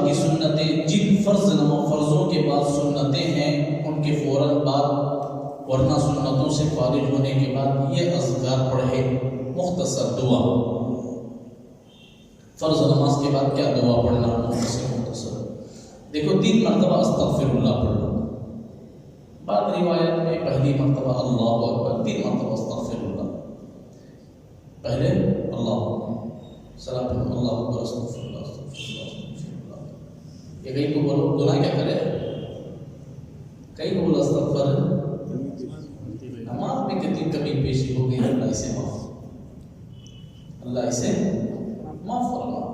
باقی سنتیں جن فرضوں کے بعد سنتیں ہیں ان کے فوراً بعد، ورنہ سنتوں سے فارغ ہونے کے بعد یہ اذکار پڑھے، مختصر دعا۔ فرض نماز کے بعد کیا دعا پڑھنا، مختصر۔ دیکھو 3 مرتبہ استغفر اللہ پڑھ لو، بعد روایت میں پہلی مرتبہ اللہ اکبر، 3 مرتبہ استغفر اللہ، پہلے اللہ سلام اللہ اکبر استغفر اللہ استغفر اللہ۔ یہ کئی کو بولو گناہ کیا کرے، کئی کو بولو استغفر، نماز میں کتنی کمی پیشی ہو گئی، اللہ اسے معاف، اللہ اسے معاف فرما۔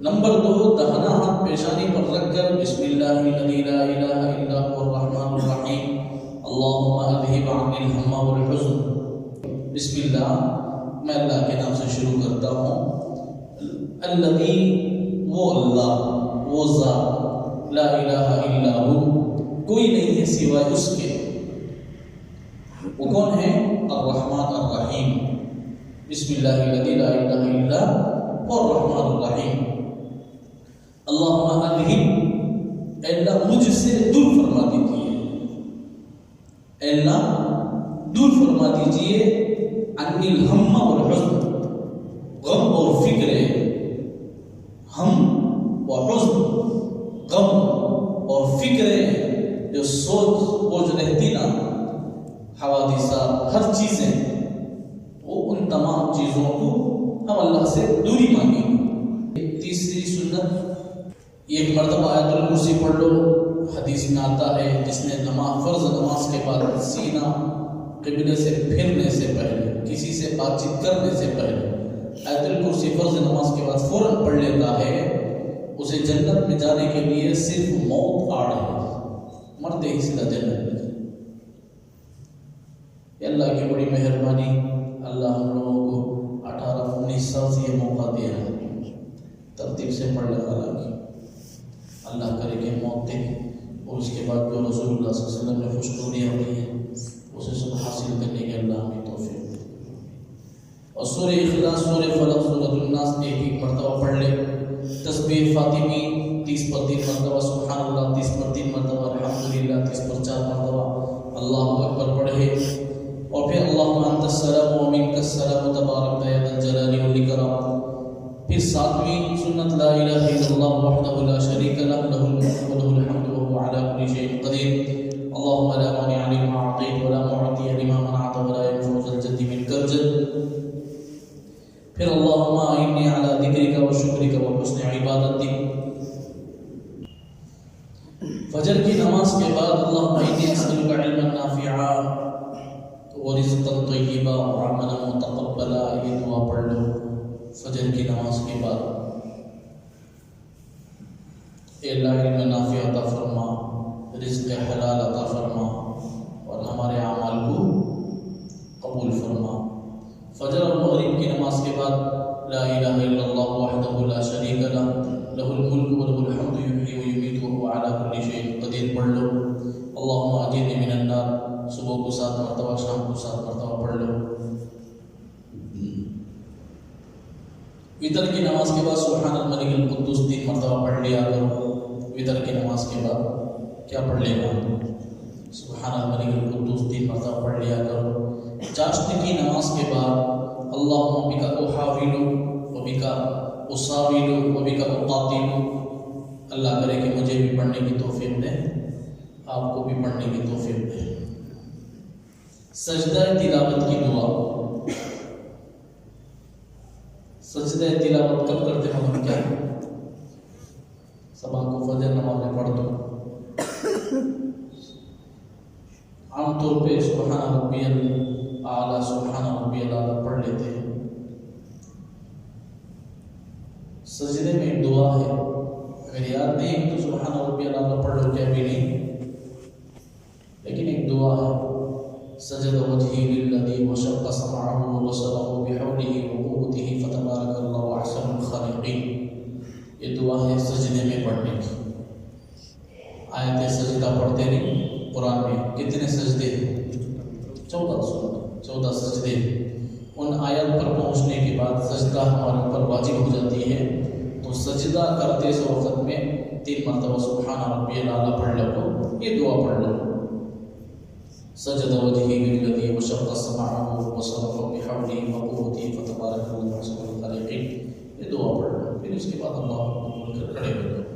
نمبر 2، دہنا ہاتھ پیشانی پر رکھ کر بسم اللہ الذی لا الہ الا هو الرحمن الرحیم اللہم اذہب عنی الہم والحزن۔ بسم اللہ، میں اللہ کے نام سے شروع کرتا ہوں، الذی، وہ اللہ، وہ ذات، لا الہ الا ہو، کوئی نہیں ہے سوائے اس کے، وہ کون ہے، الرحمن الرحیم۔ بسم اللہ الذی لا الہ الا هو الرحمن الرحیم۔ اللہم اذہب، اے اللہ مجھ سے دور فرما دیجیے، اے اللہ دور فرما دیجیے، عنی الہم والحزن، غم اور فکر، ہم و حزن، غم اور فکر، جو سوچ بوجھ رہتی نا، حوادثات، ہر چیزیں، وہ ان تمام چیزوں کو ہم اللہ سے دوری مانگیں۔ تیسری سنت، ایک مرتبہ آیت الکرسی پڑھ لو۔ حدیث میں آتا ہے جس نے فرض نماز کے بعد سینہ قبلے سے پھرنے سے پہلے، کسی سے بات چیت کرنے سے پہلے آیت الکرسی فرض نماز کے بعد فوراً پڑھ لیتا ہے، اسے جنت میں جانے کے لیے صرف موت آڑ ہے، مرتے ہی سیدھا جنت میں جائے۔ یہ اللہ کی بڑی مہربانی، اللہ ہم لوگوں کو 18-19 سال سے یہ موقع دیا ہے، ترتیب سے پڑھ لے والا کی اللہ کرے کہ موت دے، اور اس کے بعد جو رسول اللہ صلی اللہ علیہ وسلم نے خوشخبریاں ہوئی ہیں اسے سب حاصل کرنے کے اللہ ہمیں توفیق دے۔ اور سورہ اخلاص، سورہ فلق، سورۃ الناس ایک مرتبہ پڑھ لے۔ تسبیح فاطمی 30 پر 3 مرتبہ، سبحان اللہ 30 پر 3 مرتبہ، الحمدللہ 30 پر 4 مرتبہ، اللہ اکبر پڑھے، اور پھر اللہم انت السلام و منک السلام تبارک یا ذا الجلال والاکرام۔ پھر 7ویں سنت، لا الہ الا اللہ وحدہ لا شریک لہ، لہ الملک و لہ الحمد وهو علی کل شیء قدیر۔ اللہم لا مانع لما اعطیت ولا معطی لما منعت ولا ينفع ذا الجد منک الجد۔ پھر اللہم اعنی علی ذکرک و شکرک و حسن عبادتک۔ فجر کی نماز کے بعد اللہم انی اسألک علما نافعا ورزقا طیبا وعملا متقبلا، یہ دعا پڑھ لو فجر کی نماز کے بعد۔ اے اللہ علم نافع عطا فرما، رزق حلال عطا فرما، اور ہمارے اعمال کو قبول فرما۔ فجر اور مغرب کی نماز کے بعد لا الہ الا اللہ وحدہ لا شریک لہ، لہ الملک و لہ الحمد یحیی و یمیت وہو علی کل شیء قدیر پڑھ لو۔ اللہم اجرنی من النار، صبح کو 7 مرتبہ، شام کو 7 مرتبہ پڑھ لو۔ وتر کی نماز کے بعد سبحان الملک القدوس 3 مرتبہ پڑھ لیا کرو۔ وتر کی نماز کے بعد کیا پڑھ لے گا؟ سبحان الملک القدوس 3 مرتبہ پڑھ لیا کرو۔ چاشت کی نماز کے بعد اللہم بک احاول و بک اصاول و بک اقاتل، اللہ کرے کہ مجھے بھی پڑھنے کی توفیق دے، آپ کو بھی پڑھنے کی توفیق دے۔ سجدہ تلاوت کی دعا، سجدہ تلاوت کب کرتے ہیں ہم؟ کیا سب کو فجر نماز میں پڑھ دو۔ عام طور پہ سبحان ربی الاعلیٰ، سبحان ربی الاعلیٰ پڑھ لیتے ہیں۔ سجدے میں ایک دعا ہے، اگر یاد نہیں تو سبحان ربی الاعلیٰ پڑھ لو، کیا بھی نہیں، لیکن ایک دعا ہے، سجد وجهي للذي وشق سمعه وبصره بحوله وقوته فتبارك الله احسن الخالقين۔ یہ دعا ہے سجدے میں پڑھنے کی۔ آیت سجدہ پڑھتے نہیں، قرآن میں کتنے سجدے ہیں؟ 14 سجدے۔ ان آیت پر پہنچنے کے بعد سجدہ ہمارے اوپر واجب ہو جاتی ہے، تو سجدہ کرتے اس وقت میں 3 مرتبہ سبحان ربی الاعلیٰ پڑھ لو، یہ دعا پڑھ لو. سجد وجهي بالذي وشق سمعه وبصره بحوله وقوته فتبارك الله احسن الخالقين، یہ دعا پڑھ لو. پھر اس کے بعد اللہ اکبر بول کر کھڑے ہو جاؤ.